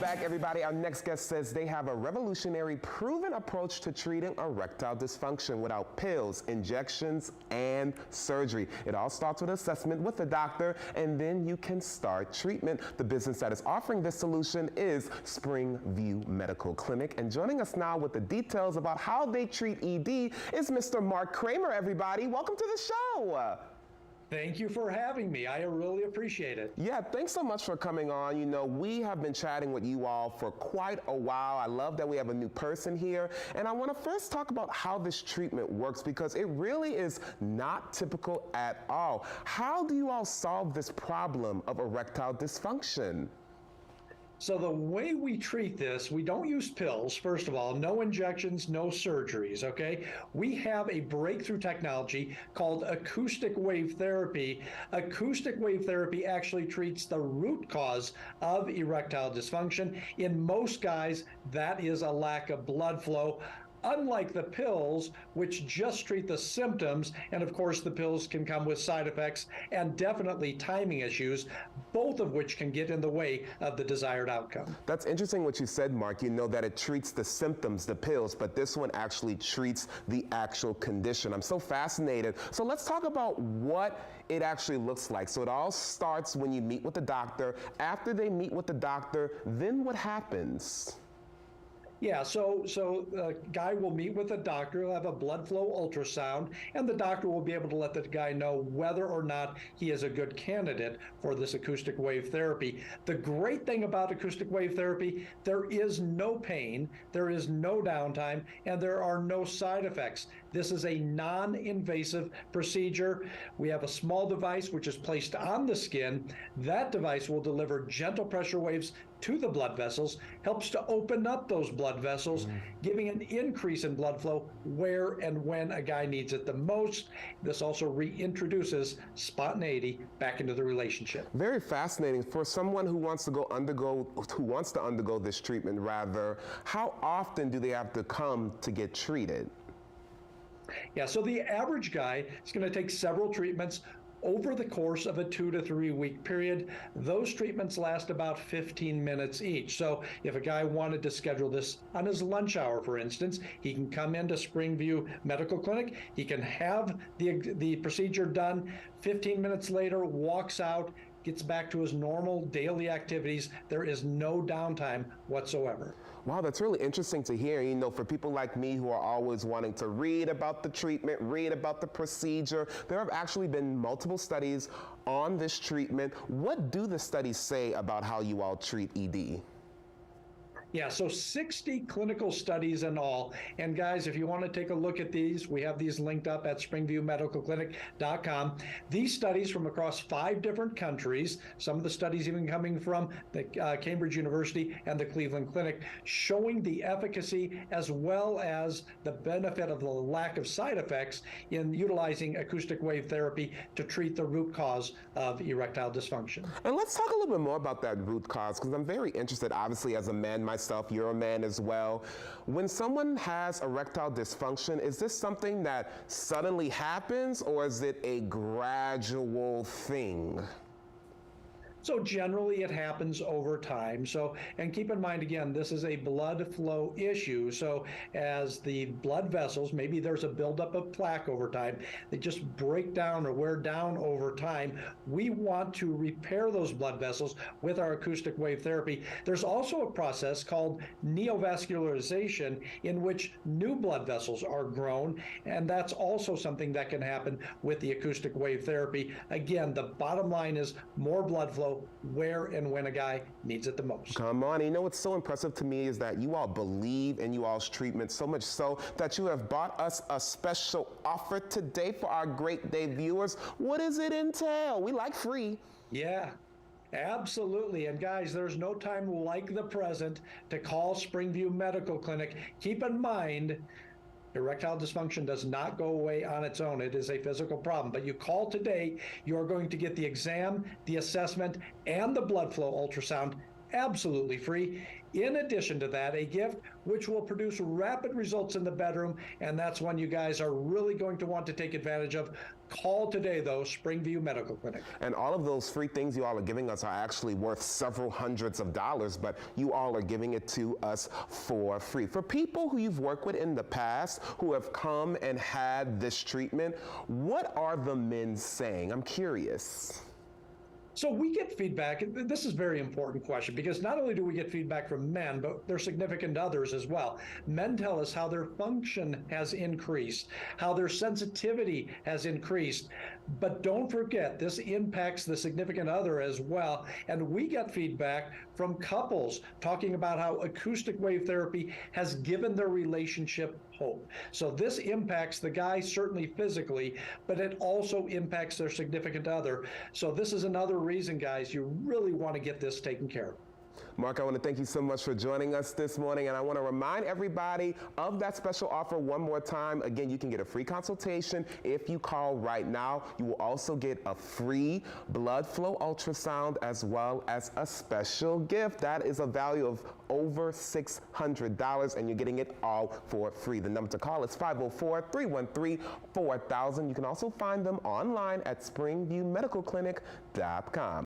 back, everybody. Our next guest says they have a revolutionary, proven approach to treating erectile dysfunction without pills, injections, and surgery. It all starts with assessment with the doctor, and then you can start treatment. The business that is offering this solution is Springview Medical Clinic. And joining us now with the details about how they treat ED is Mr. Marc Kramer, everybody. Welcome to the show. Thank you for having me. I really appreciate it. Yeah, thanks so much for coming on. You know, we have been chatting with you all for quite a while. I love that we have a new person here. And I want to first talk about how this treatment works because it really is not typical at all. How do you all solve this problem of erectile dysfunction? So the way we treat this, we don't use pills, first of all, no injections, no surgeries, okay? We have a breakthrough technology called acoustic wave therapy. Acoustic wave therapy actually treats the root cause of erectile dysfunction. In most guys, that is a lack of blood flow. Unlike the pills, which just treat the symptoms, and of course the pills can come with side effects and definitely timing issues, both of which can get in the way of the desired outcome. That's interesting what you said, Mark. You know that it treats the symptoms, the pills, but this one actually treats the actual condition. I'm so fascinated. So let's talk about what it actually looks like. So it all starts when you meet with the doctor. After they meet with the doctor, then what happens? Yeah, so a guy will meet with a doctor, he'll have a blood flow ultrasound, and the doctor will be able to let the guy know whether or not he is a good candidate for this acoustic wave therapy. The great thing about acoustic wave therapy, there is no pain, there is no downtime, and there are no side effects. This is a non-invasive procedure. We have a small device which is placed on the skin. That device will deliver gentle pressure waves to the blood vessels, helps to open up those blood vessels, giving an increase in blood flow where and when a guy needs it the most. This also reintroduces spontaneity back into the relationship. Very fascinating. For someone who wants to undergo this treatment rather, how often do they have to come to get treated? Yeah, so the average guy is going to take several treatments over the course of a 2 to 3 week period. Those treatments last about 15 minutes each. So if a guy wanted to schedule this on his lunch hour, for instance, he can come into Springview Medical Clinic. He can have the procedure done. 15 minutes later, walks out, gets back to his normal daily activities. There is no downtime whatsoever. Wow, that's really interesting to hear. You know, for people like me who are always wanting to read about the treatment, read about the procedure, there have actually been multiple studies on this treatment. What do the studies say about how you all treat ED? Yeah, so 60 clinical studies in all. And guys, if you want to take a look at these, we have these linked up at springviewmedicalclinic.com. These studies from across 5 different countries, some of the studies even coming from the Cambridge University and the Cleveland Clinic, showing the efficacy as well as the benefit of the lack of side effects in utilizing acoustic wave therapy to treat the root cause of erectile dysfunction. And let's talk a little bit more about that root cause, because I'm very interested, obviously, as a man myself, you're a man as well. When someone has erectile dysfunction, is this something that suddenly happens or is it a gradual thing? So generally it happens over time. So, and keep in mind again, this is a blood flow issue. So as the blood vessels, maybe there's a buildup of plaque over time, they just break down or wear down over time. We want to repair those blood vessels with our acoustic wave therapy. There's also a process called neovascularization in which new blood vessels are grown. And that's also something that can happen with the acoustic wave therapy. Again, the bottom line is more blood flow where and when a guy needs it the most. Come on. You know what's so impressive to me is that you all believe in you all's treatment so much so that you have bought us a special offer today for our Great Day viewers. What does it entail? We like free. Yeah. Absolutely. And guys, there's no time like the present to call Springview Medical Clinic. Keep in mind, erectile dysfunction does not go away on its own. It is a physical problem. But you call today, you are going to get the exam, the assessment, and the blood flow ultrasound absolutely free. In addition to that, a gift which will produce rapid results in the bedroom, and that's one you guys are really going to want to take advantage of. Call today, though, Springview Medical Clinic. And all of those free things you all are giving us are actually worth several hundreds of dollars, but you all are giving it to us for free. For people who you've worked with in the past who have come and had this treatment, what are the men saying? I'm curious. So we get feedback, and this is a very important question, because not only do we get feedback from men, but their significant others as well. Men tell us how their function has increased, how their sensitivity has increased. But don't forget, this impacts the significant other as well. And we get feedback from couples talking about how acoustic wave therapy has given their relationship hope. So this impacts the guy certainly physically, but it also impacts their significant other. So this is another reason, guys, you really want to get this taken care of. Mark, I want to thank you so much for joining us this morning, and I want to remind everybody of that special offer one more time. Again, you can get a free consultation if you call right now. You will also get a free blood flow ultrasound as well as a special gift. That is a value of over $600, and you're getting it all for free. The number to call is 504-313-4000. You can also find them online at springviewmedicalclinic.com.